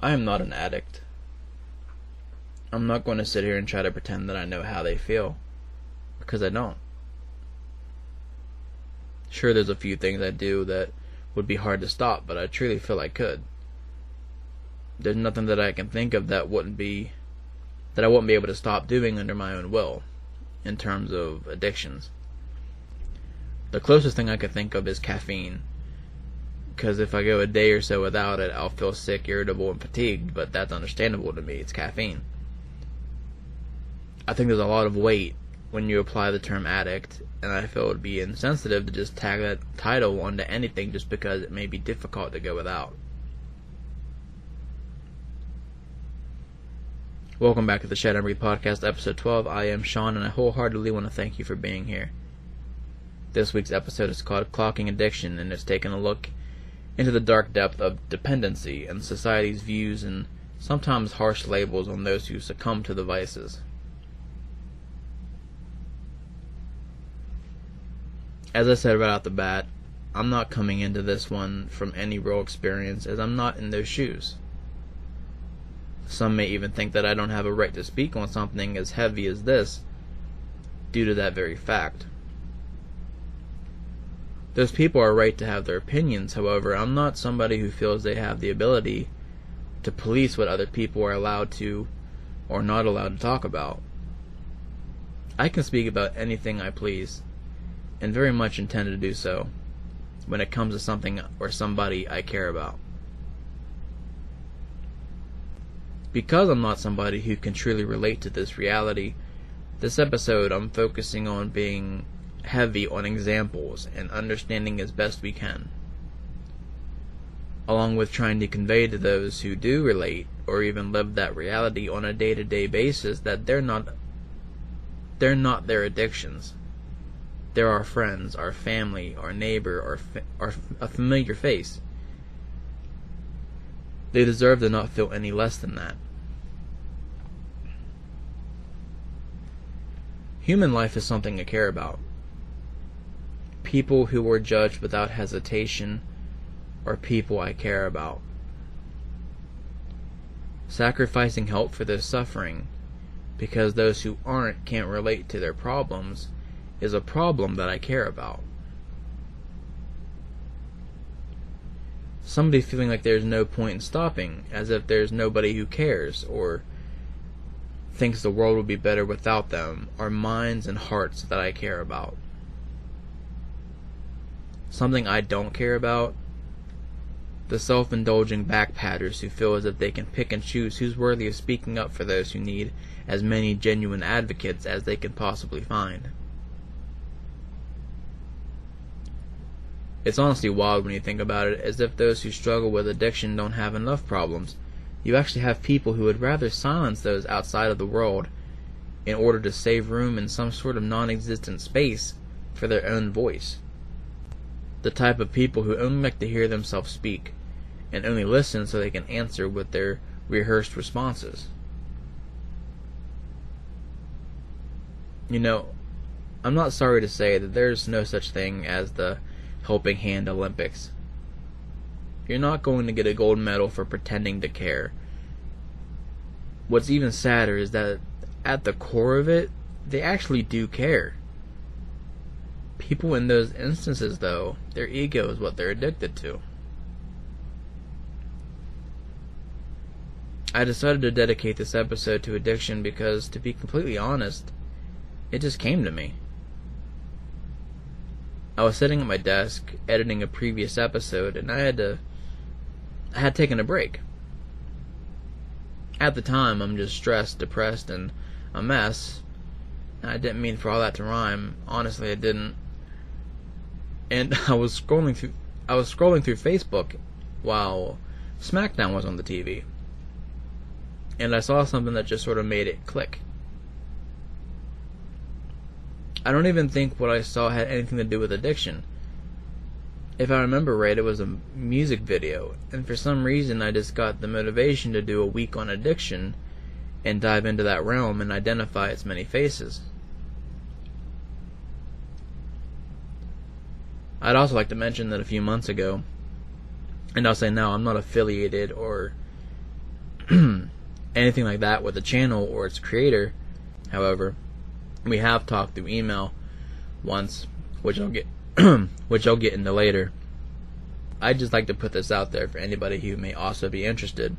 I am not an addict. I'm not going to sit here and try to pretend that I know how they feel, because I don't. Sure, there's a few things I do that would be hard to stop, but I truly feel I could. There's nothing that I can think of that I wouldn't be able to stop doing under my own will, in terms of addictions. The closest thing I could think of is caffeine, because if I go a day or so without it, I'll feel sick, irritable, and fatigued, but that's understandable to me. It's caffeine. I think there's a lot of weight when you apply the term addict, and I feel it would be insensitive to just tag that title onto anything just because it may be difficult to go without. Welcome back to the Shatter podcast, episode 12. I am Sean, and I wholeheartedly want to thank you for being here. This week's episode is called Clocking Addiction, and it's taken a look into the dark depth of dependency and society's views and sometimes harsh labels on those who succumb to the vices. As I said right out the bat, I'm not coming into this one from any real experience, as I'm not in those shoes. Some may even think that I don't have a right to speak on something as heavy as this due to that very fact. Those people are right to have their opinions. However, I'm not somebody who feels they have the ability to police what other people are allowed to or not allowed to talk about. I can speak about anything I please, and very much intend to do so when it comes to something or somebody I care about. Because I'm not somebody who can truly relate to this reality, this episode I'm focusing on being heavy on examples and understanding as best we can, along with trying to convey to those who do relate or even live that reality on a day-to-day basis that they're not their addictions. They're our friends, our family, our neighbor, a familiar face. They deserve to not feel any less than that. Human life is something I care about. People who were judged without hesitation are people I care about. Sacrificing help for those suffering because those who aren't can't relate to their problems is a problem that I care about. Somebody feeling like there's no point in stopping, as if there's nobody who cares or thinks the world would be better without them, are minds and hearts that I care about. Something I don't care about: the self-indulging backpatters who feel as if they can pick and choose who's worthy of speaking up for those who need as many genuine advocates as they can possibly find. It's honestly wild when you think about it, as if those who struggle with addiction don't have enough problems. You actually have people who would rather silence those outside of the world in order to save room in some sort of non-existent space for their own voice. The type of people who only like to hear themselves speak, and only listen so they can answer with their rehearsed responses. You know, I'm not sorry to say that there's no such thing as the Helping Hand Olympics. You're not going to get a gold medal for pretending to care. What's even sadder is that at the core of it, they actually do care. People in those instances, though, their ego is what they're addicted to. I decided to dedicate this episode to addiction because, to be completely honest, it just came to me. I was sitting at my desk editing a previous episode, and I had taken a break. At the time, I'm just stressed, depressed, and a mess. I didn't mean for all that to rhyme. Honestly, I didn't. And I was scrolling through Facebook while SmackDown was on the TV, and I saw something that just sort of made it click. I don't even think what I saw had anything to do with addiction. If I remember right, it was a music video, and for some reason I just got the motivation to do a week on addiction and dive into that realm and identify its many faces. I'd also like to mention that a few months ago, and I'll say now, I'm not affiliated or anything like that with the channel or its creator. However, we have talked through email once, which I'll get into later. I'd just like to put this out there for anybody who may also be interested.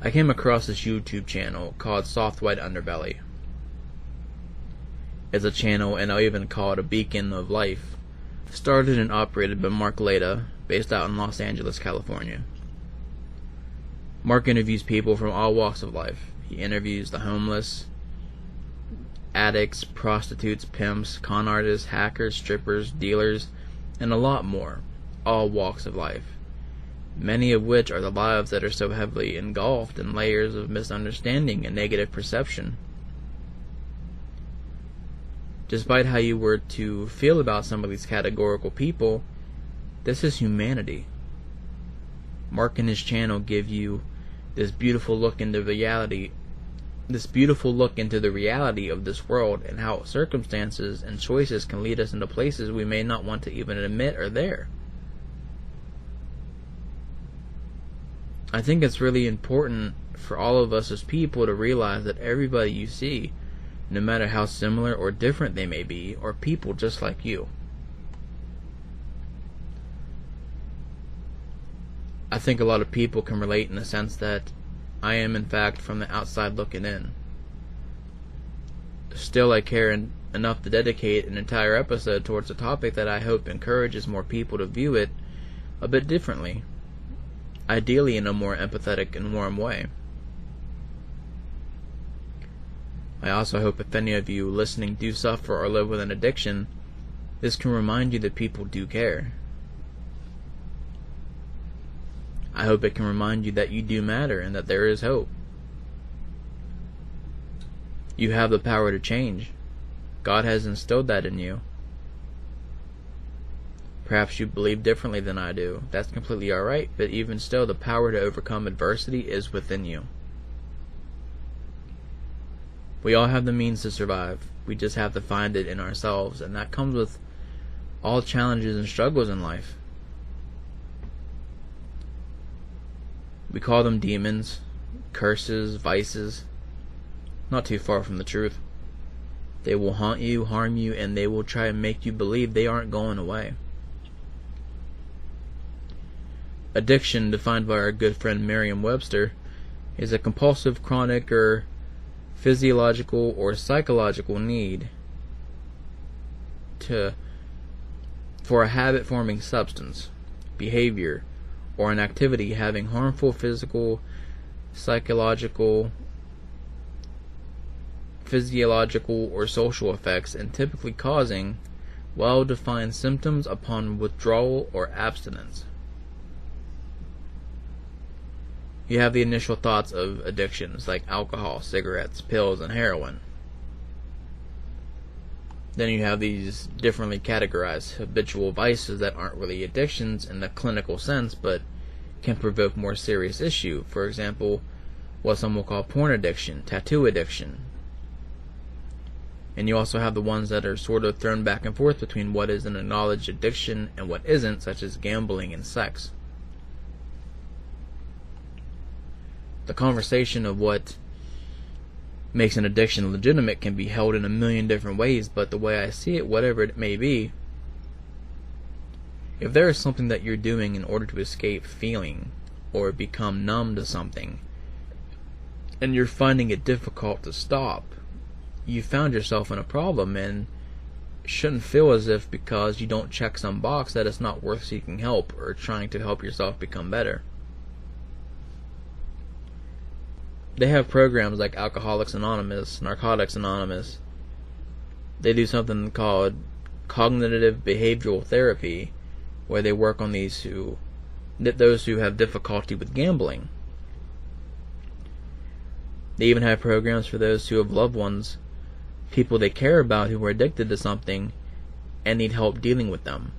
I came across this YouTube channel called Soft White Underbelly. It's a channel, and I'll even call it a beacon of life, started and operated by Mark Laita, based out in Los Angeles, California. Mark interviews people from all walks of life. He interviews the homeless, addicts, prostitutes, pimps, con artists, hackers, strippers, dealers, and a lot more, all walks of life, many of which are the lives that are so heavily engulfed in layers of misunderstanding and negative perception. Despite how you were to feel about some of these categorical people, this is humanity. Mark and his channel give you this beautiful look into the reality of this world, and how circumstances and choices can lead us into places we may not want to even admit are there. I think it's really important for all of us as people to realize that everybody you see, no matter how similar or different they may be, are people just like you. I think a lot of people can relate in the sense that I am in fact from the outside looking in. Still, I care enough to dedicate an entire episode towards a topic that I hope encourages more people to view it a bit differently, ideally in a more empathetic and warm way. I also hope if any of you listening do suffer or live with an addiction, this can remind you that people do care. I hope it can remind you that you do matter and that there is hope. You have the power to change. God has instilled that in you. Perhaps you believe differently than I do. That's completely alright, but even still, the power to overcome adversity is within you. We all have the means to survive. We just have to find it in ourselves, and that comes with all challenges and struggles in life. We call them demons, curses, vices. Not too far from the truth. They will haunt you, harm you, and they will try and make you believe they aren't going away. Addiction, defined by our good friend Merriam-Webster, is a compulsive, chronic, or physiological or psychological need for a habit-forming substance, behavior, or an activity having harmful physical, psychological, physiological, or social effects, and typically causing well-defined symptoms upon withdrawal or abstinence. You have the initial thoughts of addictions like alcohol, cigarettes, pills, and heroin. Then you have these differently categorized habitual vices that aren't really addictions in the clinical sense, but can provoke more serious issue. For example, what some will call porn addiction, tattoo addiction. And you also have the ones that are sort of thrown back and forth between what is an acknowledged addiction and what isn't, such as gambling and sex. The conversation of what makes an addiction legitimate can be held in a million different ways, but the way I see it, whatever it may be, if there is something that you're doing in order to escape feeling or become numb to something, and you're finding it difficult to stop, you found yourself in a problem, and shouldn't feel as if because you don't check some box that it's not worth seeking help or trying to help yourself become better. They have programs like Alcoholics Anonymous, Narcotics Anonymous. They do something called cognitive behavioral therapy, where they work on those who have difficulty with gambling. They even have programs for those who have loved ones, people they care about who are addicted to something and need help dealing with them.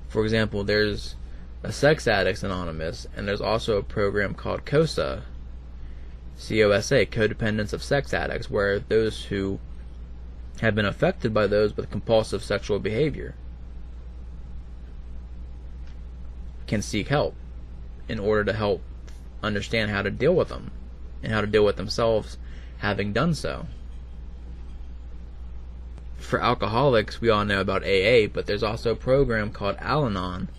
For example, there's a Sex Addicts Anonymous, and there's also a program called COSA, C-O-S-A, Codependence of Sex Addicts, where those who have been affected by those with compulsive sexual behavior can seek help in order to help understand how to deal with them and how to deal with themselves having done so. For alcoholics, we all know about AA, but there's also a program called Al-Anon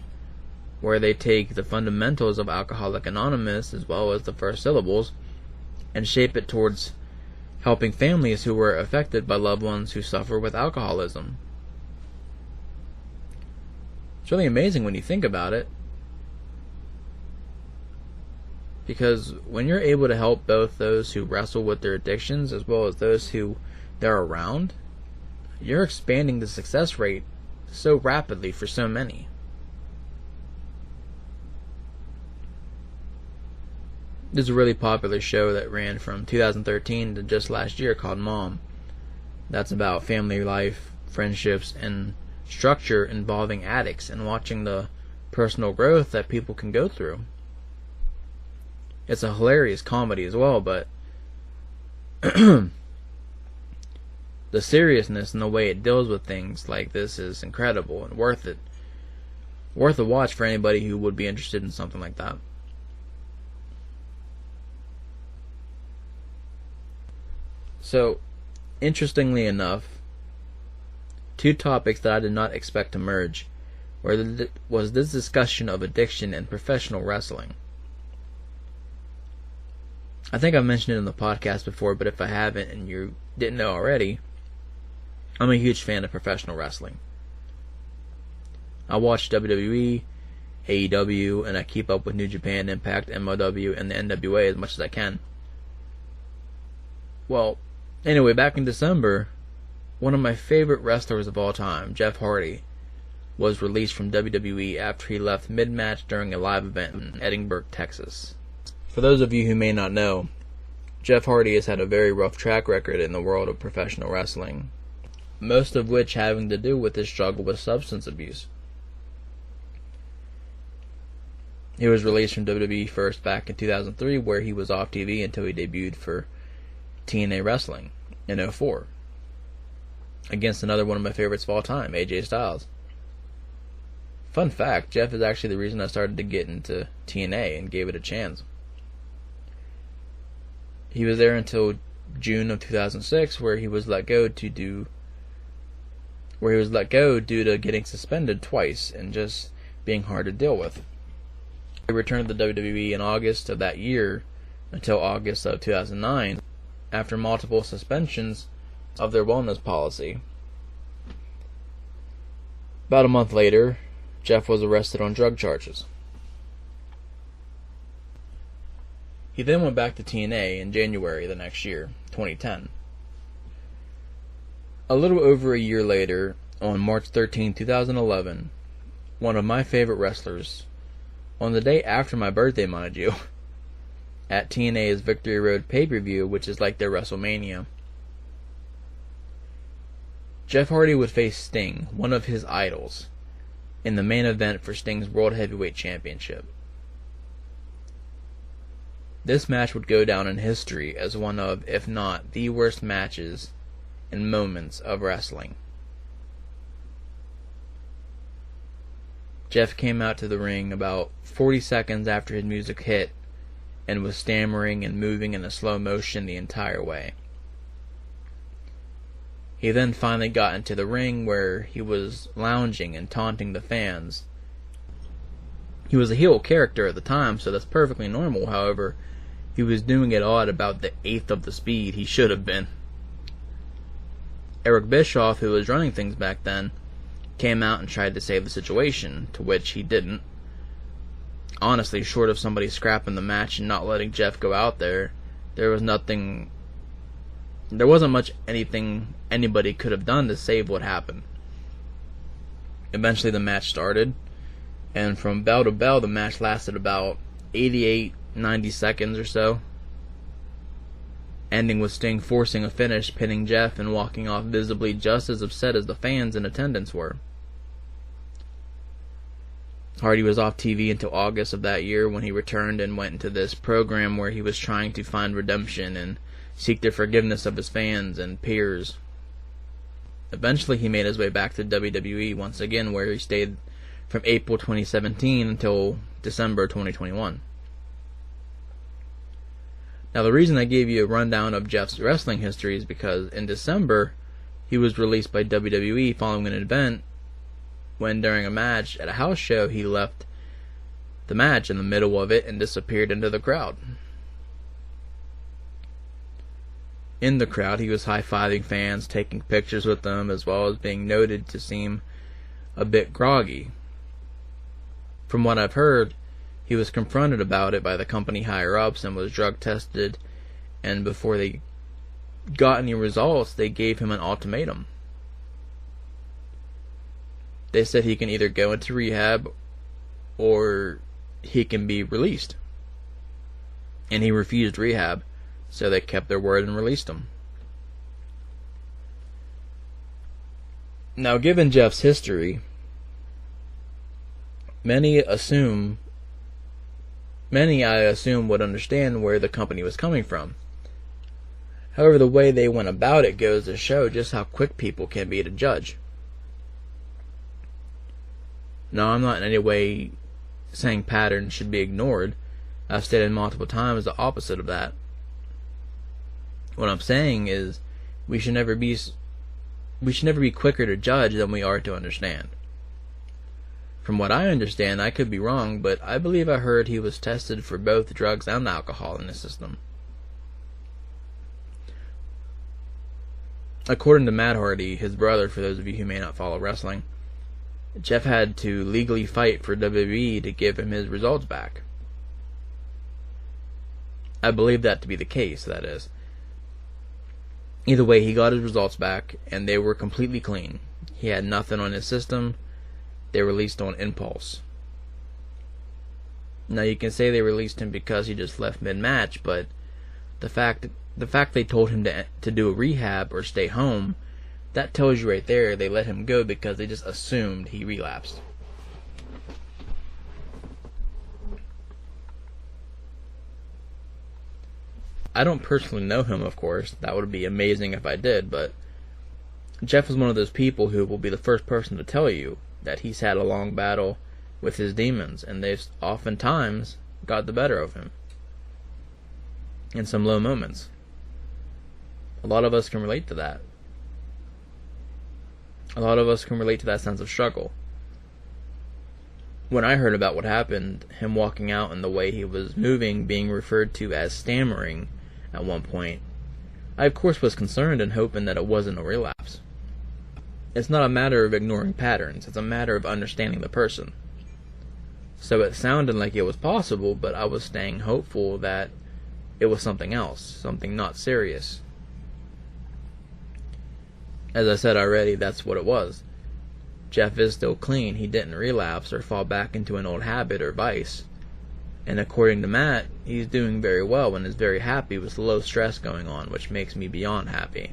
where they take the fundamentals of Alcoholics Anonymous as well as the first syllables and shape it towards helping families who were affected by loved ones who suffer with alcoholism. It's really amazing when you think about it, because when you're able to help both those who wrestle with their addictions as well as those who they're around, you're expanding the success rate so rapidly for so many. There's a really popular show that ran from 2013 to just last year called Mom. That's about family life, friendships, and structure involving addicts and watching the personal growth that people can go through. It's a hilarious comedy as well, but the seriousness and the way it deals with things like this is incredible and worth it. Worth a watch for anybody who would be interested in something like that. So, interestingly enough, two topics that I did not expect to merge was this discussion of addiction and professional wrestling. I think I've mentioned it in the podcast before, but if I haven't and you didn't know already, I'm a huge fan of professional wrestling. I watch WWE, AEW, and I keep up with New Japan, Impact, MLW, and the NWA as much as I can. Well, anyway, back in December, one of my favorite wrestlers of all time, Jeff Hardy, was released from WWE after he left mid-match during a live event in Edinburgh, Texas. For those of you who may not know, Jeff Hardy has had a very rough track record in the world of professional wrestling, most of which having to do with his struggle with substance abuse. He was released from WWE first back in 2003, where he was off TV until he debuted for TNA Wrestling in 2004 against another one of my favorites of all time, AJ Styles. Fun fact, Jeff is actually the reason I started to get into TNA and gave it a chance. He was there until June of 2006, where he was let go due to getting suspended twice and just being hard to deal with. He returned to the WWE in August of that year until August of 2009 after multiple suspensions of their wellness policy. About a month later, Jeff was arrested on drug charges. He then went back to TNA in January the next year, 2010. A little over a year later, on March 13, 2011, one of my favorite wrestlers, on the day after my birthday, mind you, at TNA's Victory Road pay-per-view, which is like their WrestleMania, Jeff Hardy would face Sting, one of his idols, in the main event for Sting's World Heavyweight Championship. This match would go down in history as one of, if not the worst matches and moments of wrestling. Jeff came out to the ring about 40 seconds after his music hit and was stammering and moving in a slow motion the entire way. He then finally got into the ring where he was lounging and taunting the fans. He was a heel character at the time, so that's perfectly normal. However, he was doing it all at about the eighth of the speed he should have been. Eric Bischoff, who was running things back then, came out and tried to save the situation, to which he didn't. Honestly, short of somebody scrapping the match and not letting Jeff go out there, there wasn't much anything anybody could have done to save what happened. Eventually the match started, and from bell to bell the match lasted about 90 seconds or so, ending with Sting forcing a finish, pinning Jeff and walking off visibly just as upset as the fans in attendance were. Hardy was off TV until August of that year, when he returned and went into this program where he was trying to find redemption and seek the forgiveness of his fans and peers. Eventually he made his way back to WWE once again, where he stayed from April 2017 until December 2021. Now, the reason I gave you a rundown of Jeff's wrestling history is because in December, he was released by WWE following an event when, during a match at a house show, he left the match in the middle of it and disappeared into the crowd. In the crowd, he was high-fiving fans, taking pictures with them, as well as being noted to seem a bit groggy. From what I've heard, he was confronted about it by the company higher-ups and was drug tested, and before they got any results, they gave him an ultimatum. They said he can either go into rehab or he can be released. And he refused rehab, so they kept their word and released him. Now, given Jeff's history, many I assume would understand where the company was coming from. However, the way they went about it goes to show just how quick people can be to judge. Now, I'm not in any way saying patterns should be ignored. I've stated multiple times the opposite of that. What I'm saying is we should never be quicker to judge than we are to understand. From what I understand, I could be wrong, but I believe I heard he was tested for both drugs and alcohol in his system. According to Matt Hardy, his brother, for those of you who may not follow wrestling, Jeff had to legally fight for WWE to give him his results back. I believe that to be the case, that is. Either way, he got his results back, and they were completely clean. He had nothing on his system. They released on impulse. Now, you can say they released him because he just left mid-match, but the fact they told him to do a rehab or stay home, that tells you right there they let him go because they just assumed he relapsed. I don't personally know him, of course. That would be amazing if I did, but Jeff is one of those people who will be the first person to tell you that he's had a long battle with his demons, and they've oftentimes got the better of him in some low moments. A lot of us can relate to that. A lot of us can relate to that sense of struggle. When I heard about what happened, him walking out and the way he was moving, being referred to as stammering at one point, I of course was concerned and hoping that it wasn't a relapse. It's not a matter of ignoring patterns, it's a matter of understanding the person. So it sounded like it was possible, but I was staying hopeful that it was something else, something not serious. As I said already, that's what it was. Jeff is still clean. He didn't relapse or fall back into an old habit or vice. And according to Matt, he's doing very well and is very happy with low stress going on, which makes me beyond happy.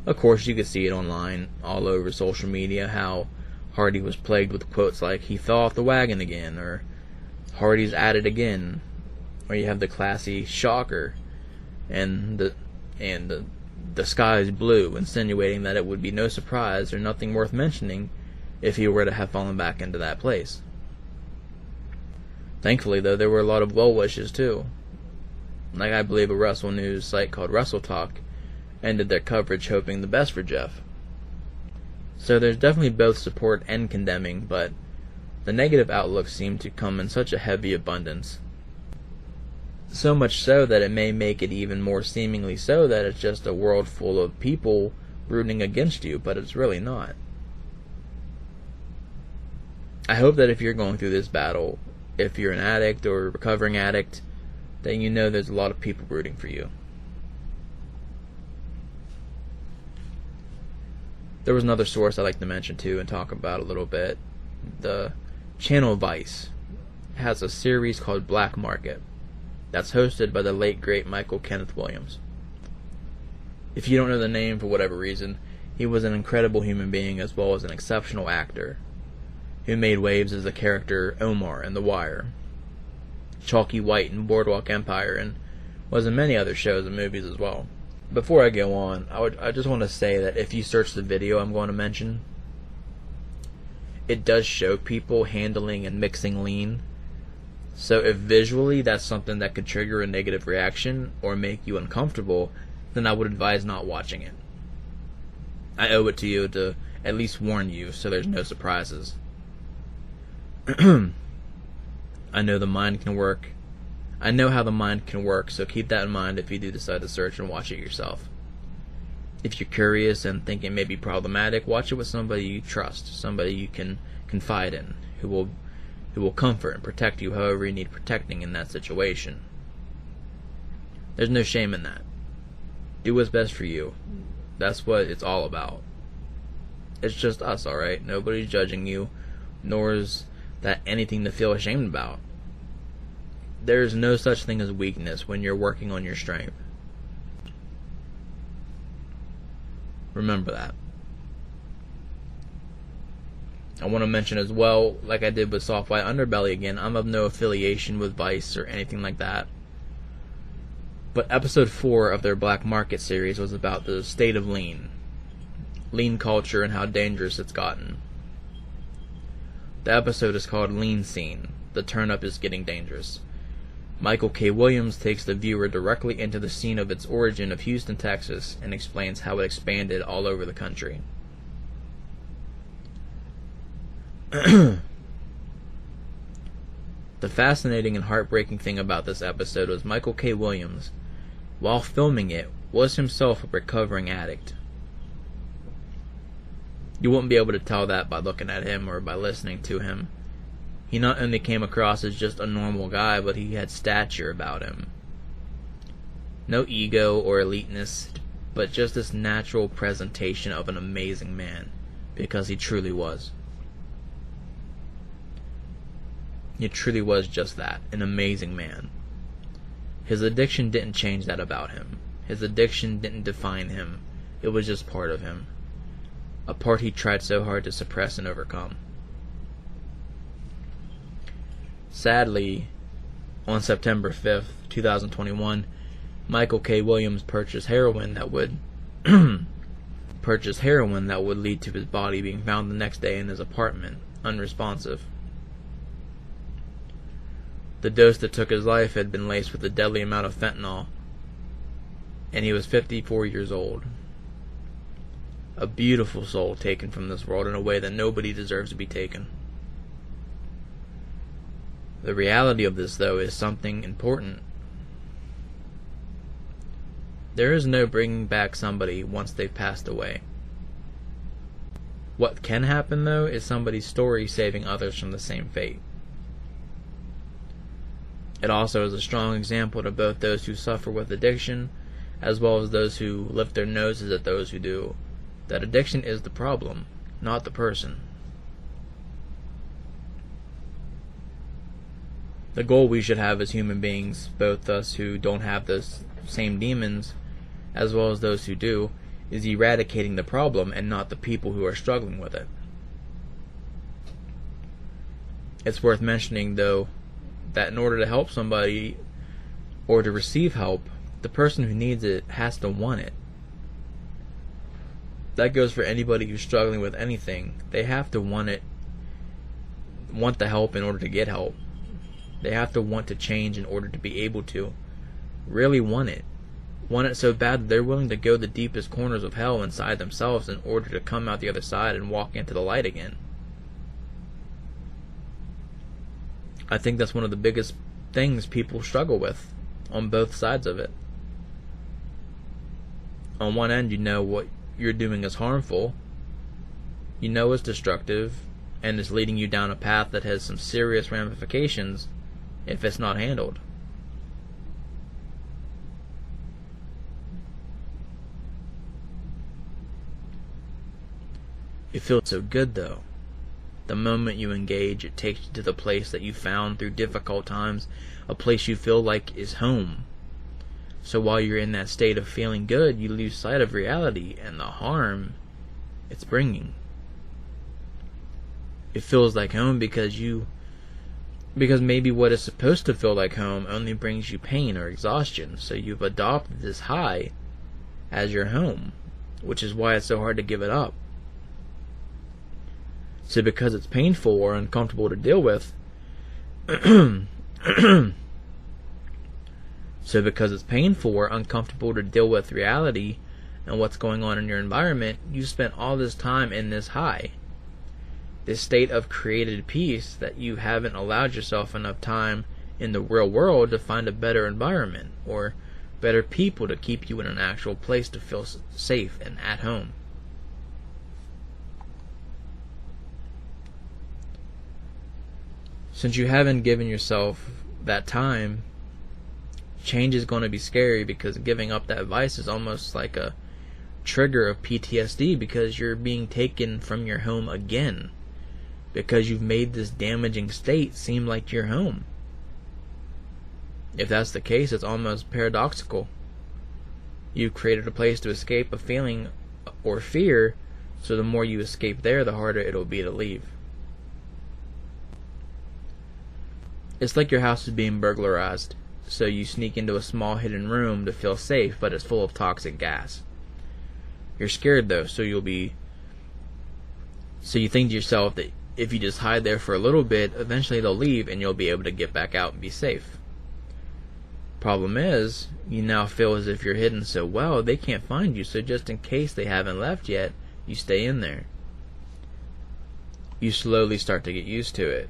Of course, you could see it online, all over social media, how Hardy was plagued with quotes like, "He fell off the wagon again," or "Hardy's at it again," or you have the classy "shocker," and the sky is blue, insinuating that it would be no surprise or nothing worth mentioning if he were to have fallen back into that place. Thankfully, though, there were a lot of well wishes too. Like, I believe a Wrestle News site called Wrestle Talk ended their coverage hoping the best for Jeff. So there's definitely both support and condemning, but the negative outlooks seem to come in such a heavy abundance. So much so that it may make it even more seemingly so that it's just a world full of people rooting against you, but it's really not. I hope that if you're going through this battle, if you're an addict or a recovering addict, then you know there's a lot of people rooting for you. There was another source I'd like to mention too and talk about a little bit. The channel Vice has a series called Black Market that's hosted by the late great Michael Kenneth Williams. If you don't know the name for whatever reason, he was an incredible human being as well as an exceptional actor who made waves as the character Omar in The Wire, Chalky White in Boardwalk Empire, and was in many other shows and movies as well. Before I go on, I just want to say that if you search the video I'm going to mention, it does show people handling and mixing lean, So if visually that's something that could trigger a negative reaction or make you uncomfortable, then I would advise not watching it. I owe it to you to at least warn you so there's no surprises. I know the mind can work. I know how the mind can work, so keep that in mind if you do decide to search and watch it yourself. If you're curious and think it may be problematic, watch it with somebody you trust, somebody you can confide in, who will comfort and protect you however you need protecting in that situation. There's no shame in that. Do what's best for you. That's what it's all about. It's just us, alright? Nobody's judging you, nor is that anything to feel ashamed about. There's no such thing as weakness when you're working on your strength. Remember that. I want to mention as well, like I did with Soft White Underbelly again, I'm of no affiliation with Vice or anything like that. But episode 4 of their Black Market series was about the state of lean culture and how dangerous it's gotten. The episode is called Lean Scene. The turn up is getting dangerous. Michael K. Williams takes the viewer directly into the scene of its origin of Houston, Texas, and explains how it expanded all over the country. The fascinating and heartbreaking thing about this episode was Michael K. Williams, while filming it, was himself a recovering addict. You wouldn't be able to tell that by looking at him or by listening to him. He not only came across as just a normal guy, but he had stature about him. No ego or eliteness, but just this natural presentation of an amazing man, because he truly was. He truly was just that, an amazing man. His addiction didn't change that about him. His addiction didn't define him. It was just part of him. A part he tried so hard to suppress and overcome. Sadly, on September 5th, 2021, Michael K. Williams purchased heroin that would lead to his body being found the next day in his apartment, unresponsive. The dose that took his life had been laced with a deadly amount of fentanyl, and he was 54 years old. A beautiful soul taken from this world in a way that nobody deserves to be taken. The reality of this, though, is something important. There is no bringing back somebody once they've passed away. What can happen, though, is somebody's story saving others from the same fate. It also is a strong example to both those who suffer with addiction, as well as those who lift their noses at those who do, that addiction is the problem, not the person. The goal we should have as human beings, both us who don't have those same demons, as well as those who do, is eradicating the problem and not the people who are struggling with it. It's worth mentioning, though, that in order to help somebody or to receive help, the person who needs it has to want it. That goes for anybody who's struggling with anything. They have to want the help in order to get help. They have to want to change in order to be able to. Really want it. Want it so bad that they're willing to go the deepest corners of hell inside themselves in order to come out the other side and walk into the light again. I think that's one of the biggest things people struggle with on both sides of it. On one end, you know what you're doing is harmful. You know it's destructive, and it's leading you down a path that has some serious ramifications if it's not handled. It feels so good, though. The moment you engage, it takes you to the place that you found through difficult times, a place you feel like is home. So while you're in that state of feeling good, you lose sight of reality and the harm it's bringing. It feels like home because maybe what is supposed to feel like home only brings you pain or exhaustion, so you've adopted this high as your home, which is why it's so hard to give it up. So because it's painful or uncomfortable to deal with, So because it's painful or uncomfortable to deal with reality and what's going on in your environment, you spent all this time in this high, this state of created peace, that you haven't allowed yourself enough time in the real world to find a better environment or better people to keep you in an actual place to feel safe and at home. Since you haven't given yourself that time, change is going to be scary, because giving up that vice is almost like a trigger of PTSD, because you're being taken from your home again, because you've made this damaging state seem like your home. If that's the case, it's almost paradoxical. You've created a place to escape a feeling or fear, so the more you escape there, the harder it'll be to leave. It's like your house is being burglarized, so you sneak into a small hidden room to feel safe, but it's full of toxic gas. You're scared though, so you think to yourself that if you just hide there for a little bit, eventually they'll leave and you'll be able to get back out and be safe. Problem is, you now feel as if you're hidden so well they can't find you, so just in case they haven't left yet, you stay in there. You slowly start to get used to it,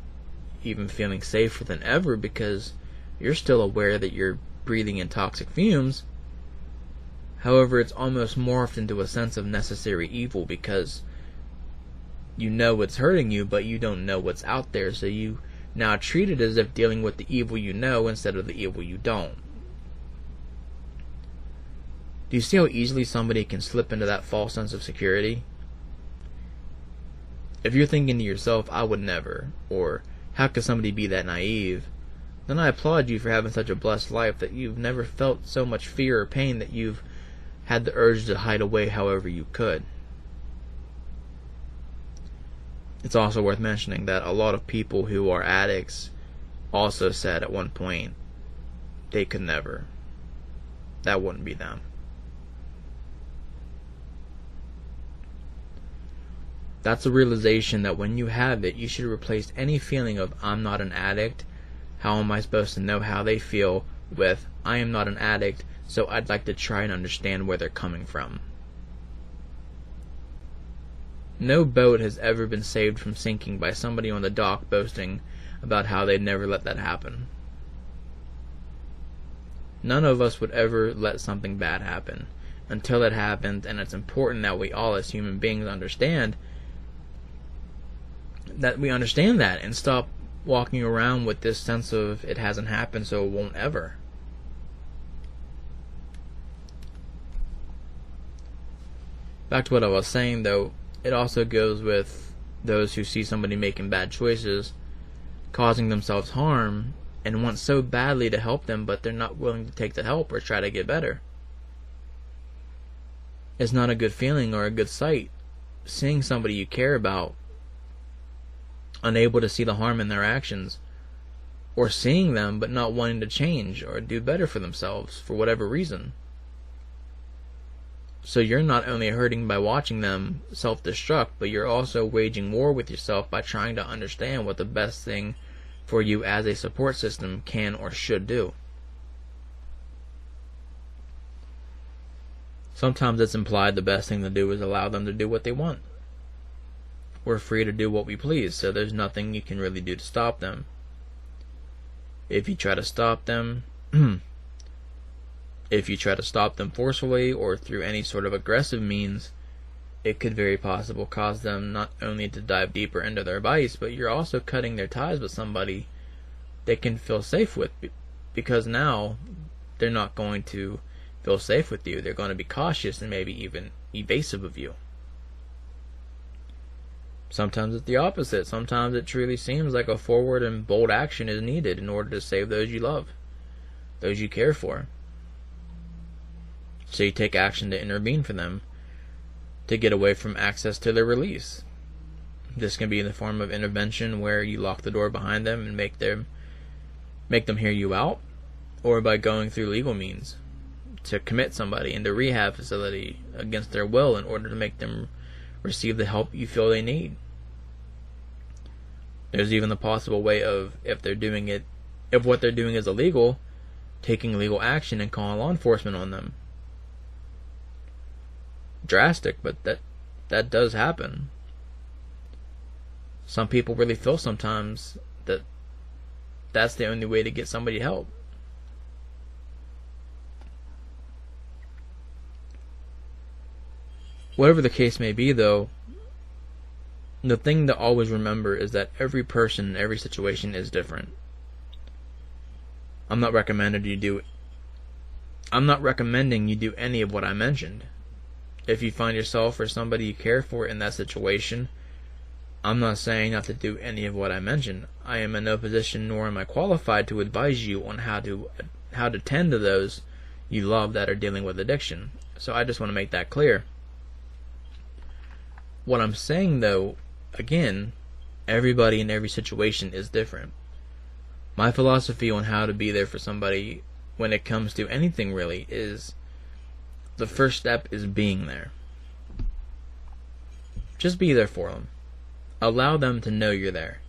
even feeling safer than ever, because you're still aware that you're breathing in toxic fumes. However, it's almost morphed into a sense of necessary evil, because you know what's hurting you, but you don't know what's out there, so you now treat it as if dealing with the evil you know instead of the evil you don't. Do you see how easily somebody can slip into that false sense of security? If you're thinking to yourself, I would never, or how could somebody be that naive, then I applaud you for having such a blessed life that you've never felt so much fear or pain that you've had the urge to hide away however you could. It's also worth mentioning that a lot of people who are addicts also said at one point they could never. That wouldn't be them. That's a realization that when you have it, you should replace any feeling of I'm not an addict, how am I supposed to know how they feel, with I am not an addict, so I'd like to try and understand where they're coming from. No boat has ever been saved from sinking by somebody on the dock boasting about how they'd never let that happen. None of us would ever let something bad happen until it happens, and it's important that we all as human beings understand that and stop walking around with this sense of it hasn't happened so it won't ever. Back to what I was saying though, it also goes with those who see somebody making bad choices, causing themselves harm, and want so badly to help them, but they're not willing to take the help or try to get better. It's not a good feeling or a good sight, seeing somebody you care about unable to see the harm in their actions, or seeing them but not wanting to change or do better for themselves for whatever reason. So you're not only hurting by watching them self-destruct, but you're also waging war with yourself by trying to understand what the best thing for you as a support system can or should do. Sometimes it's implied the best thing to do is allow them to do what they want. We're free to do what we please, so there's nothing you can really do to stop them. If you try to stop them, forcefully or through any sort of aggressive means, it could very possibly cause them not only to dive deeper into their vice, but you're also cutting their ties with somebody they can feel safe with, because now they're not going to feel safe with you. They're going to be cautious and maybe even evasive of you. Sometimes it's the opposite. Sometimes it truly seems like a forward and bold action is needed in order to save those you love, those you care for. So you take action to intervene for them, to get away from access to their release. This can be in the form of intervention where you lock the door behind them and make them hear you out, or by going through legal means to commit somebody into a rehab facility against their will in order to make them receive the help you feel they need. There's even the possible way of, if they're doing it if what they're doing is illegal, taking legal action and calling law enforcement on them. Drastic, but that does happen. Some people really feel sometimes that that's the only way to get somebody help. Whatever the case may be, though, the thing to always remember is that every person in every situation is different. I'm not recommending you do any of what I mentioned. If you find yourself or somebody you care for in that situation, I'm not saying not to do any of what I mentioned. I am in no position nor am I qualified to advise you on how to tend to those you love that are dealing with addiction. So I just want to make that clear. What I'm saying, though, again, everybody in every situation is different. My philosophy on how to be there for somebody when it comes to anything really is the first step is being there. Just be there for them. Allow them to know you're there.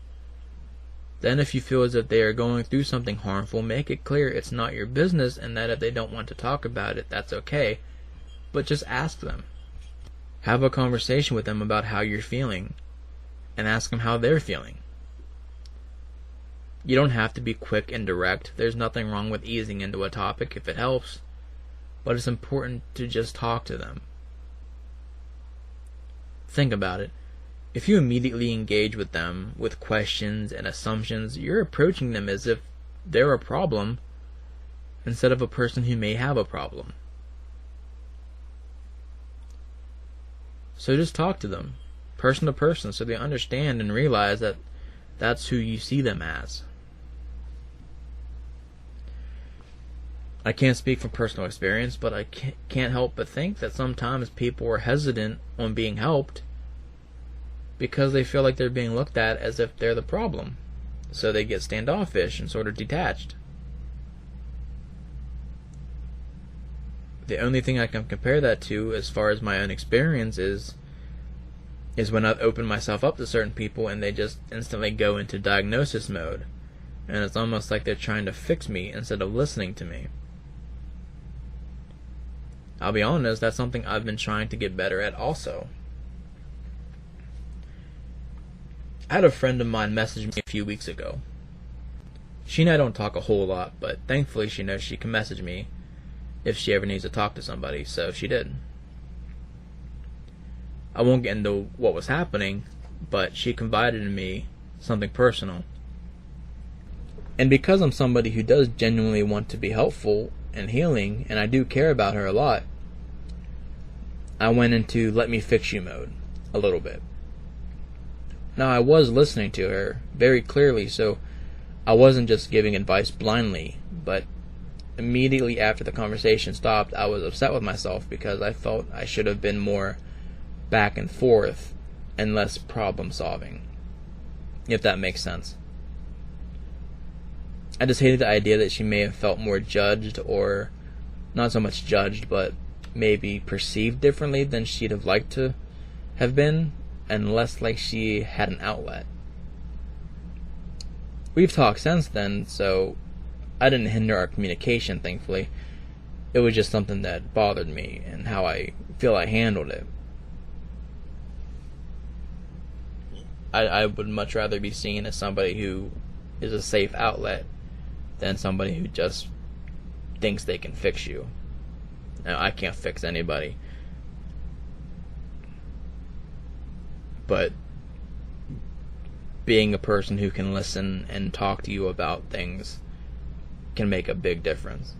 Then if you feel as if they are going through something harmful, make it clear it's not your business and that if they don't want to talk about it, that's okay. But just ask them. Have a conversation with them about how you're feeling and ask them how they're feeling. You don't have to be quick and direct. There's nothing wrong with easing into a topic if it helps, but it's important to just talk to them. Think about it. If you immediately engage with them with questions and assumptions, you're approaching them as if they're a problem instead of a person who may have a problem. So just talk to them, person to person, so they understand and realize that that's who you see them as. I can't speak from personal experience, but I can't help but think that sometimes people are hesitant on being helped because they feel like they're being looked at as if they're the problem. So they get standoffish and sort of detached. The only thing I can compare that to, as far as my own experience, is when I've opened myself up to certain people and they just instantly go into diagnosis mode. And it's almost like they're trying to fix me instead of listening to me. I'll be honest, that's something I've been trying to get better at also. I had a friend of mine message me a few weeks ago. She and I don't talk a whole lot, but thankfully she knows she can message me if she ever needs to talk to somebody, so she did. I won't get into what was happening, but she confided in me something personal. And because I'm somebody who does genuinely want to be helpful and healing, and I do care about her a lot, I went into let me fix you mode a little bit. Now I was listening to her very clearly, so I wasn't just giving advice blindly, but immediately after the conversation stopped, I was upset with myself because I felt I should have been more back and forth and less problem solving, if that makes sense. I just hated the idea that she may have felt more judged, or not so much judged, but maybe perceived differently than she'd have liked to have been, and less like she had an outlet. We've talked since then, so I didn't hinder our communication, thankfully. It was just something that bothered me and how I feel I handled it. I would much rather be seen as somebody who is a safe outlet than somebody who just thinks they can fix you. Now, I can't fix anybody. But being a person who can listen and talk to you about things can make a big difference.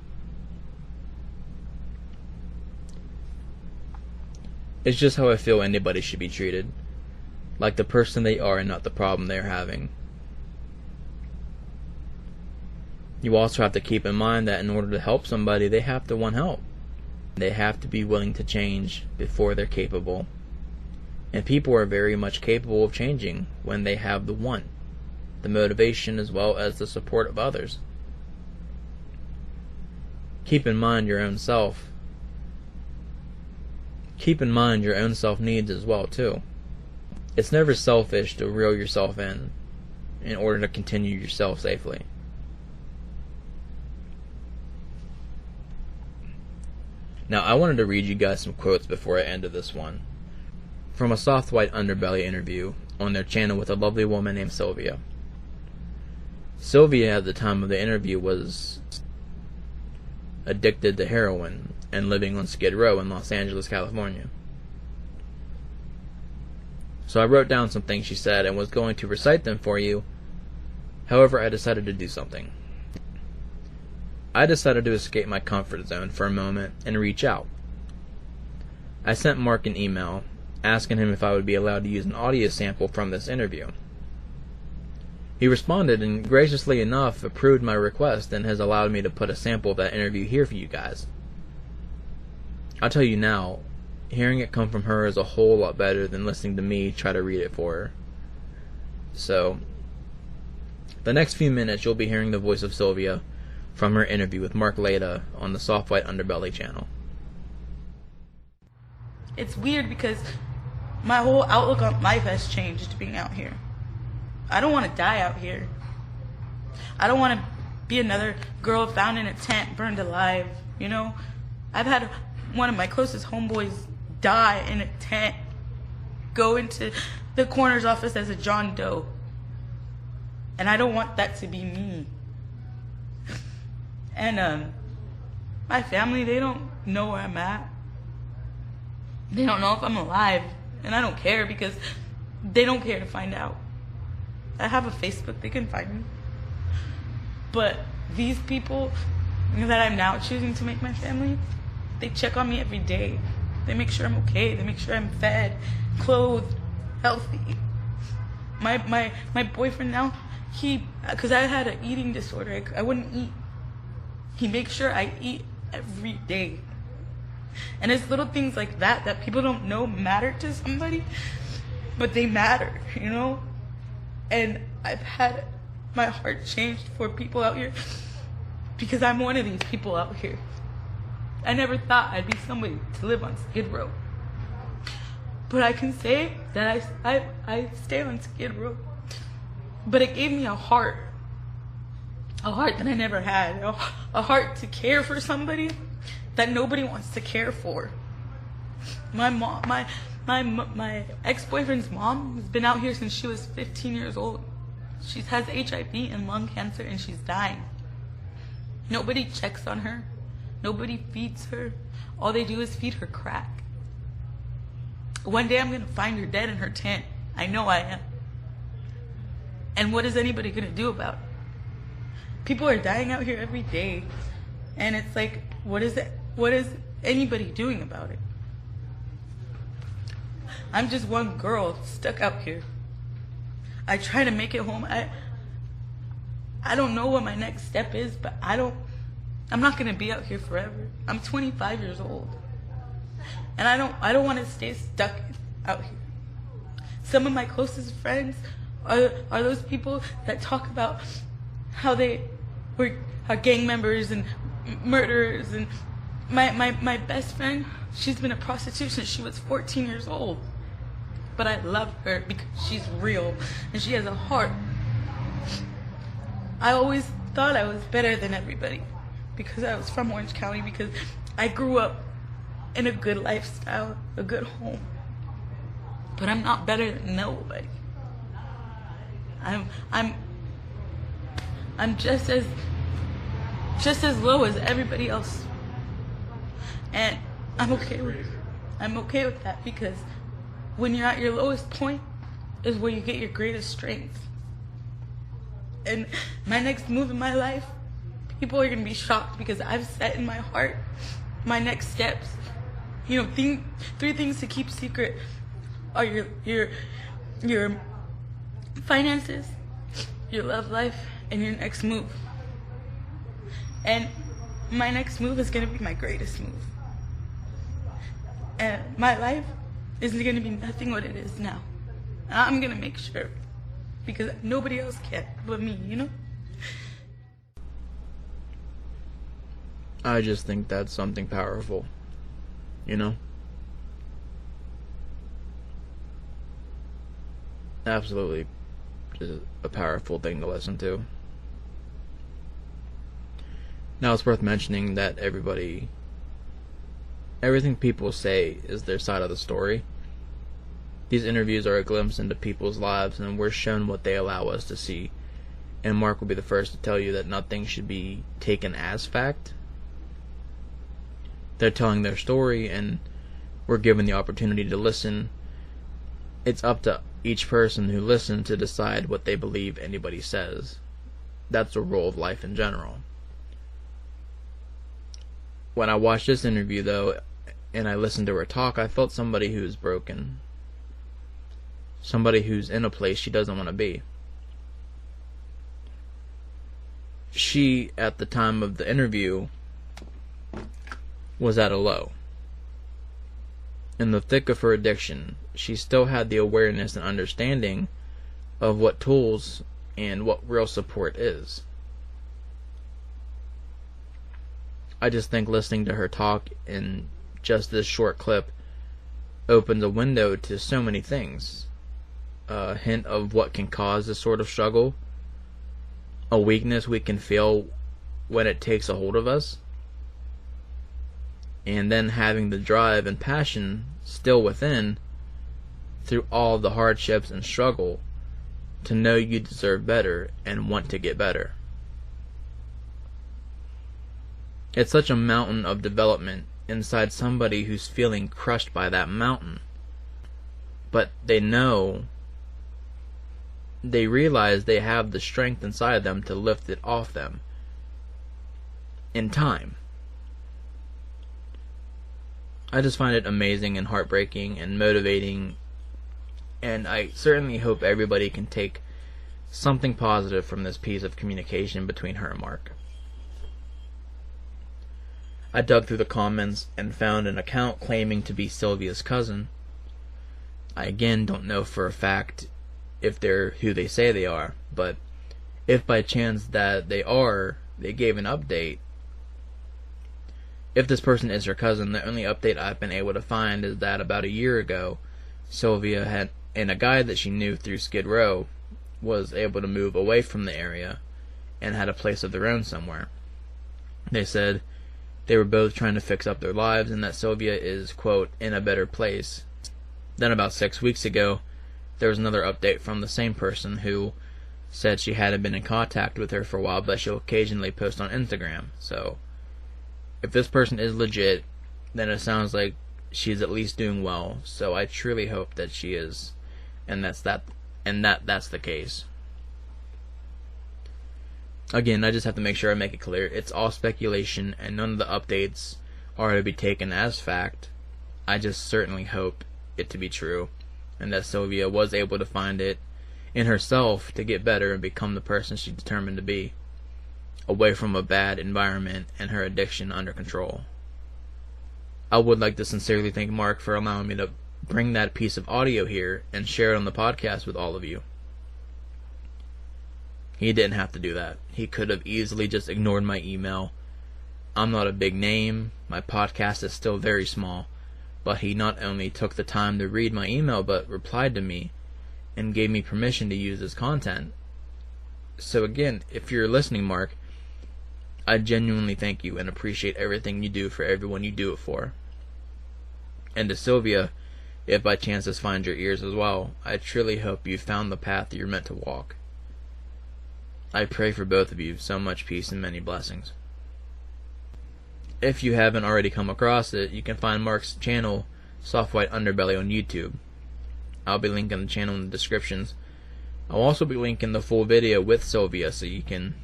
It's just how I feel anybody should be treated. Like the person they are and not the problem they're having. You also have to keep in mind that in order to help somebody, they have to want help. They have to be willing to change before they're capable. And people are very much capable of changing when they have the want, the motivation, as well as the support of others. Keep in mind your own self. Keep in mind your own self needs as well, too. It's never selfish to reel yourself in order to continue yourself safely. Now, I wanted to read you guys some quotes before I ended this one. From a Soft White Underbelly interview on their channel with a lovely woman named Sylvia. Sylvia, at the time of the interview, was addicted to heroin and living on Skid Row in Los Angeles, California. So I wrote down some things she said and was going to recite them for you. However, I decided to do something. I decided to escape my comfort zone for a moment and reach out. I sent Mark an email asking him if I would be allowed to use an audio sample from this interview. He responded and graciously enough approved my request and has allowed me to put a sample of that interview here for you guys. I'll tell you now, hearing it come from her is a whole lot better than listening to me try to read it for her. So, the next few minutes you'll be hearing the voice of Sylvia from her interview with Mark Laita on the Soft White Underbelly channel. It's weird because my whole outlook on life has changed being out here. I don't want to die out here. I don't want to be another girl found in a tent, burned alive, you know? I've had one of my closest homeboys die in a tent, go into the coroner's office as a John Doe. And I don't want that to be me. And my family, they don't know where I'm at. They don't know if I'm alive. And I don't care because they don't care to find out. I have a Facebook, they can find me. But these people that I'm now choosing to make my family, they check on me every day. They make sure I'm okay. They make sure I'm fed, clothed, healthy. My boyfriend now, because I had an eating disorder, I wouldn't eat. He makes sure I eat every day. And it's little things like that people don't know matter to somebody, but they matter, you know? And I've had my heart changed for people out here because I'm one of these people out here. I never thought I'd be somebody to live on Skid Row. But I can say that I stay on Skid Row. But it gave me a heart that I never had, a heart to care for somebody that nobody wants to care for. My mom, my ex-boyfriend's mom has been out here since she was 15 years old. She has HIV and lung cancer and she's dying. Nobody checks on her. Nobody feeds her. All they do is feed her crack. One day I'm going to find her dead in her tent. I know I am. And what is anybody going to do about it? People are dying out here every day. And it's like, what is anybody doing about it? I'm just one girl stuck out here. I try to make it home. I don't know what my next step is, but I'm not going to be out here forever. I'm 25 years old. And I don't want to stay stuck out here. Some of my closest friends are those people that talk about how they are gang members and murderers. And my best friend, she's been a prostitute since she was 14 years old. But I love her because she's real and she has a heart. I always thought I was better than everybody because I was from Orange County, because I grew up in a good lifestyle, a good home. But I'm not better than nobody. I'm just as low as everybody else. And I'm okay with it. I'm okay with that because when you're at your lowest point is where you get your greatest strength. And my next move in my life, people are going to be shocked because I've set in my heart my next steps. You know, 3 things to keep secret are your finances, your love life, and your next move. And my next move is going to be my greatest move. And my life isn't going to be nothing what it is now. And I'm going to make sure, because nobody else can but me, you know? I just think that's something powerful, you know? Absolutely just a powerful thing to listen to. Now it's worth mentioning that everybody everything people say is their side of the story. These interviews are a glimpse into people's lives, and we're shown what they allow us to see. And Mark will be the first to tell you that nothing should be taken as fact. They're telling their story, and we're given the opportunity to listen. It's up to each person who listens to decide what they believe anybody says. That's the role of life in general. When I watched this interview, though, and I listened to her talk, I felt somebody who's broken. Somebody who's in a place she doesn't want to be. She, at the time of the interview, was at a low. In the thick of her addiction, she still had the awareness and understanding of what tools and what real support is. I just think listening to her talk in just this short clip opens a window to so many things. A hint of what can cause this sort of struggle, a weakness we can feel when it takes a hold of us, and then having the drive and passion still within through all the hardships and struggle to know you deserve better and want to get better. It's such a mountain of development inside somebody who's feeling crushed by that mountain. But they realize they have the strength inside them to lift it off them in time. I just find it amazing and heartbreaking and motivating, and I certainly hope everybody can take something positive from this piece of communication between her and Mark. I dug through the comments and found an account claiming to be Sylvia's cousin. I again don't know for a fact if they're who they say they are, but if by chance that they are, they gave an update. If this person is her cousin, the only update I've been able to find is that about a year ago, Sylvia had, and a guy that she knew through Skid Row, was able to move away from the area and had a place of their own somewhere. They said they were both trying to fix up their lives and that Sylvia is, quote, in a better place. Then about 6 weeks ago, there was another update from the same person who said she hadn't been in contact with her for a while, but she'll occasionally post on Instagram. So, if this person is legit, then it sounds like she's at least doing well. So I truly hope that she is, and that's the case. Again, I just have to make sure I make it clear. It's all speculation, and none of the updates are to be taken as fact. I just certainly hope it to be true, and that Sylvia was able to find it in herself to get better and become the person she's determined to be, away from a bad environment and her addiction under control. I would like to sincerely thank Mark for allowing me to bring that piece of audio here and share it on the podcast with all of you. He didn't have to do that. He could have easily just ignored my email. I'm not a big name. My podcast is still very small. But he not only took the time to read my email, but replied to me and gave me permission to use his content. So again, if you're listening, Mark, I genuinely thank you and appreciate everything you do for everyone you do it for. And to Sylvia, if by chance this finds your ears as well, I truly hope you found the path you're meant to walk. I pray for both of you so much peace and many blessings. If you haven't already come across it, you can find Mark's channel, Soft White Underbelly, on YouTube. I'll be linking the channel in the descriptions. I'll also be linking the full video with Sylvia so you can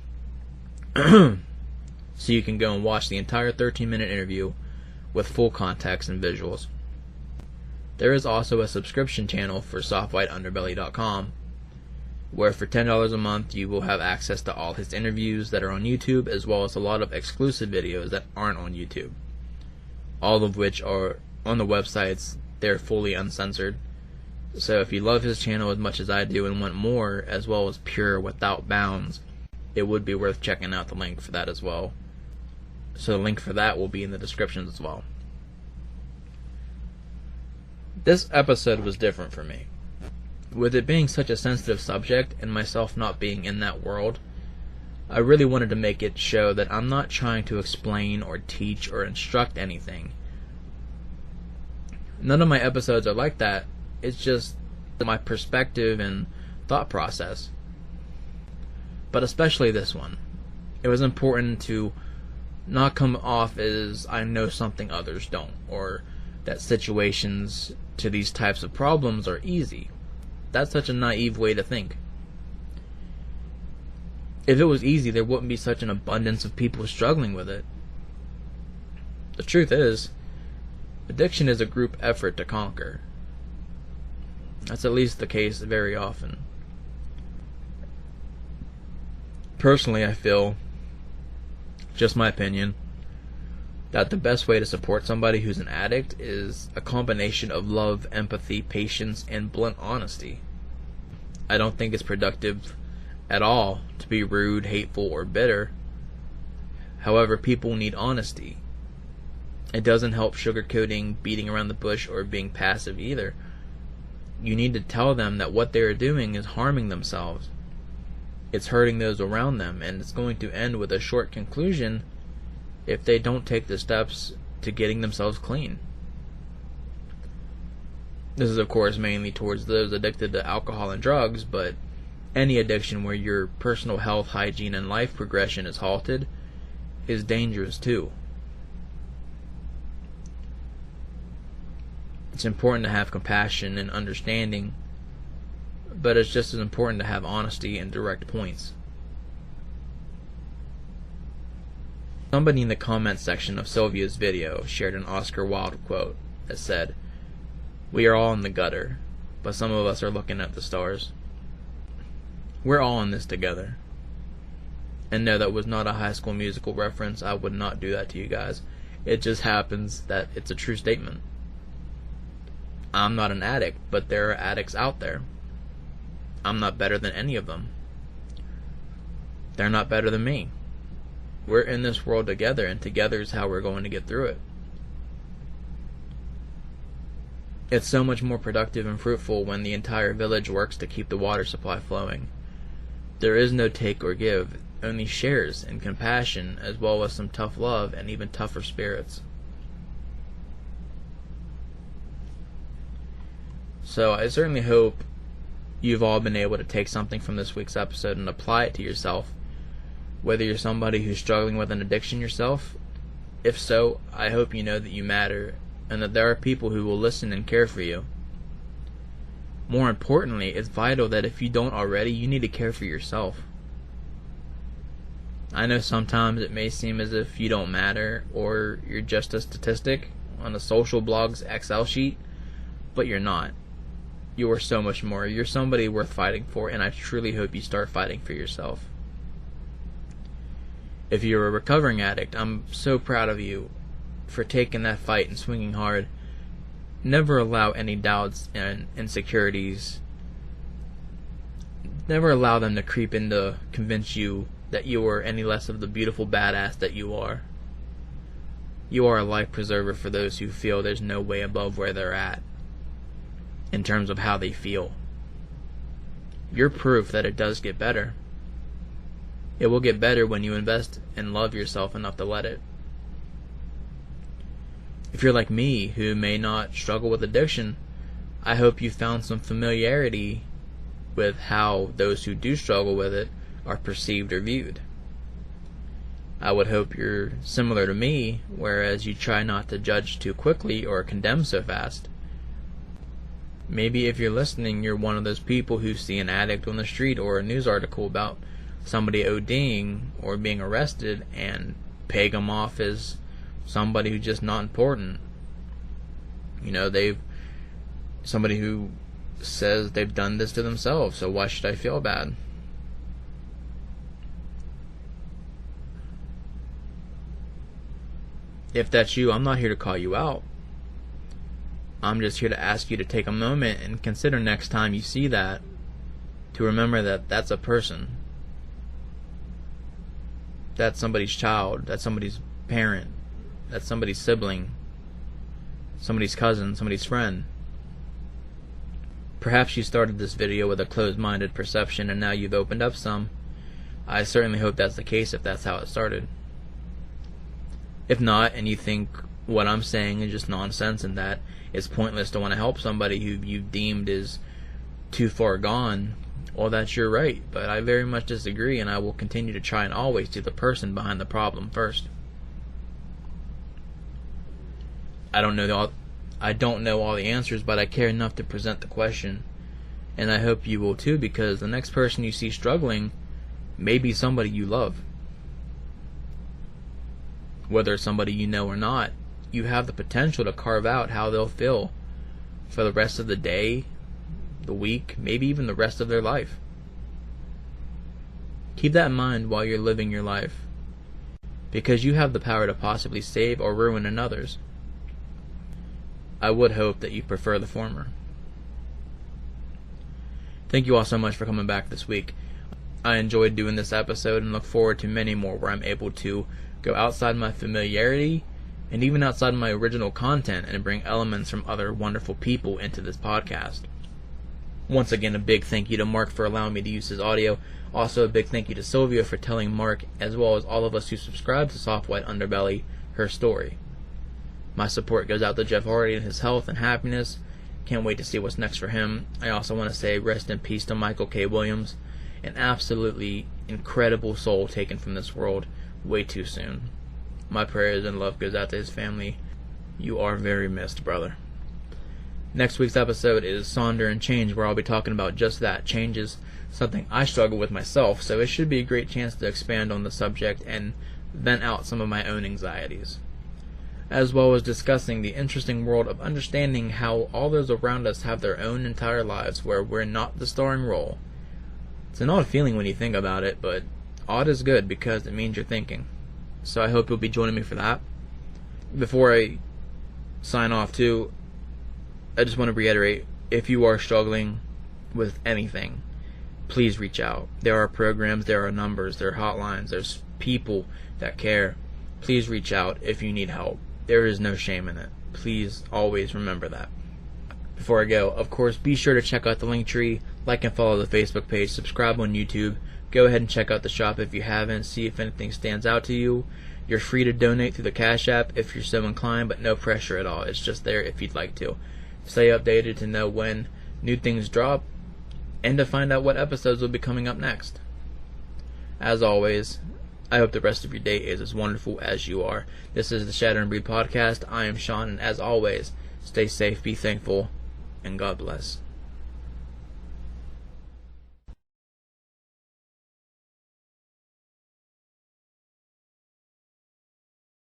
go and watch the entire 13-minute interview with full context and visuals. There is also a subscription channel for softwhiteunderbelly.com, where for $10 a month you will have access to all his interviews that are on YouTube, as well as a lot of exclusive videos that aren't on YouTube, all of which are on the websites. They're fully uncensored. So if you love his channel as much as I do and want more, as well as pure without bounds, it would be worth checking out the link for that as well. So the link for that will be in the description as well. This episode was different for me. With it being such a sensitive subject and myself not being in that world, I really wanted to make it show that I'm not trying to explain or teach or instruct anything. None of my episodes are like that. It's just my perspective and thought process. But especially this one. It was important to not come off as I know something others don't, or that situations to these types of problems are easy. That's such a naive way to think. If it was easy, there wouldn't be such an abundance of people struggling with it. The truth is, addiction is a group effort to conquer. That's at least the case very often. Personally, I feel, just my opinion, that the best way to support somebody who's an addict is a combination of love, empathy, patience, and blunt honesty. I don't think it's productive at all to be rude, hateful, or bitter. However, people need honesty. It doesn't help sugarcoating, beating around the bush, or being passive either. You need to tell them that what they're doing is harming themselves. It's hurting those around them, and it's going to end with a short conclusion if they don't take the steps to getting themselves clean. This is, of course, mainly towards those addicted to alcohol and drugs, but any addiction where your personal health, hygiene, and life progression is halted is dangerous too. It's important to have compassion and understanding, but it's just as important to have honesty and direct points. Somebody in the comments section of Sylvia's video shared an Oscar Wilde quote that said, "We are all in the gutter, but some of us are looking at the stars." We're all in this together. And no, that was not a High School Musical reference. I would not do that to you guys. It just happens that it's a true statement. I'm not an addict, but there are addicts out there. I'm not better than any of them. They're not better than me. We're in this world together, and together is how we're going to get through it. It's so much more productive and fruitful when the entire village works to keep the water supply flowing. There is no take or give, only shares and compassion, as well as some tough love and even tougher spirits. So I certainly hope you've all been able to take something from this week's episode and apply it to yourself. Whether you're somebody who's struggling with an addiction yourself, if so, I hope you know that you matter and that there are people who will listen and care for you. More importantly, it's vital that if you don't already, you need to care for yourself. I know sometimes it may seem as if you don't matter or you're just a statistic on a social blog's Excel sheet, but you're not. You are so much more. You're somebody worth fighting for, and I truly hope you start fighting for yourself. If you're a recovering addict, I'm so proud of you for taking that fight and swinging hard. Never allow any doubts and insecurities. Never allow them to creep in to convince you that you are any less of the beautiful badass that you are. You are a life preserver for those who feel there's no way above where they're at, in terms of how they feel. You're proof that it does get better. It will get better when you invest and love yourself enough to let it. If you're like me, who may not struggle with addiction, I hope you found some familiarity with how those who do struggle with it are perceived or viewed. I would hope you're similar to me, whereas you try not to judge too quickly or condemn so fast. Maybe if you're listening, you're one of those people who see an addict on the street or a news article about somebody ODing or being arrested and peg them off as somebody who's just not important. You know, somebody who says they've done this to themselves, so why should I feel bad? If that's you, I'm not here to call you out. I'm just here to ask you to take a moment and consider next time you see that, to remember that that's a person. That's somebody's child, that's somebody's parent, that's somebody's sibling, somebody's cousin, somebody's friend. Perhaps you started this video with a closed-minded perception and now you've opened up some. I certainly hope that's the case if that's how it started. If not, and you think what I'm saying is just nonsense, and that it's pointless to want to help somebody who you deemed is too far gone, well, that's your right. But I very much disagree, and I will continue to try and always see the person behind the problem first. I don't know all the answers, but I care enough to present the question. And I hope you will too, because the next person you see struggling may be somebody you love. Whether it's somebody you know or not, you have the potential to carve out how they'll feel for the rest of the day, the week, maybe even the rest of their life. Keep that in mind while you're living your life, because you have the power to possibly save or ruin another's. I would hope that you prefer the former. Thank you all so much for coming back this week. I enjoyed doing this episode and look forward to many more where I'm able to go outside my familiarity and even outside my original content and bring elements from other wonderful people into this podcast. Once again, a big thank you to Mark for allowing me to use his audio. Also, a big thank you to Sylvia for telling Mark, as well as all of us who subscribe to Soft White Underbelly, her story. My support goes out to Jeff Hardy and his health and happiness. Can't wait to see what's next for him. I also want to say rest in peace to Michael K. Williams, an absolutely incredible soul taken from this world way too soon. My prayers and love goes out to his family. You are very missed, brother. Next week's episode is Sonder and Change, where I'll be talking about just that. Change is something I struggle with myself, so it should be a great chance to expand on the subject and vent out some of my own anxieties, as well as discussing the interesting world of understanding how all those around us have their own entire lives where we're not the starring role. It's an odd feeling when you think about it, but odd is good because it means you're thinking. So I hope you'll be joining me for that. Before I sign off too, I just want to reiterate, if you are struggling with anything, please reach out. There are programs, there are numbers, there are hotlines, there's people that care. Please reach out if you need help. There is no shame in it. Please always remember that. Before I go, of course, be sure to check out the link tree, like and follow the Facebook page, subscribe on YouTube. Go ahead and check out the shop if you haven't, see if anything stands out to you. You're free to donate through the Cash App if you're so inclined, but no pressure at all. It's just there if you'd like to. Stay updated to know when new things drop and to find out what episodes will be coming up next. As always, I hope the rest of your day is as wonderful as you are. This is the Shatter and Breed podcast. I am Sean, and as always, stay safe, be thankful, and God bless.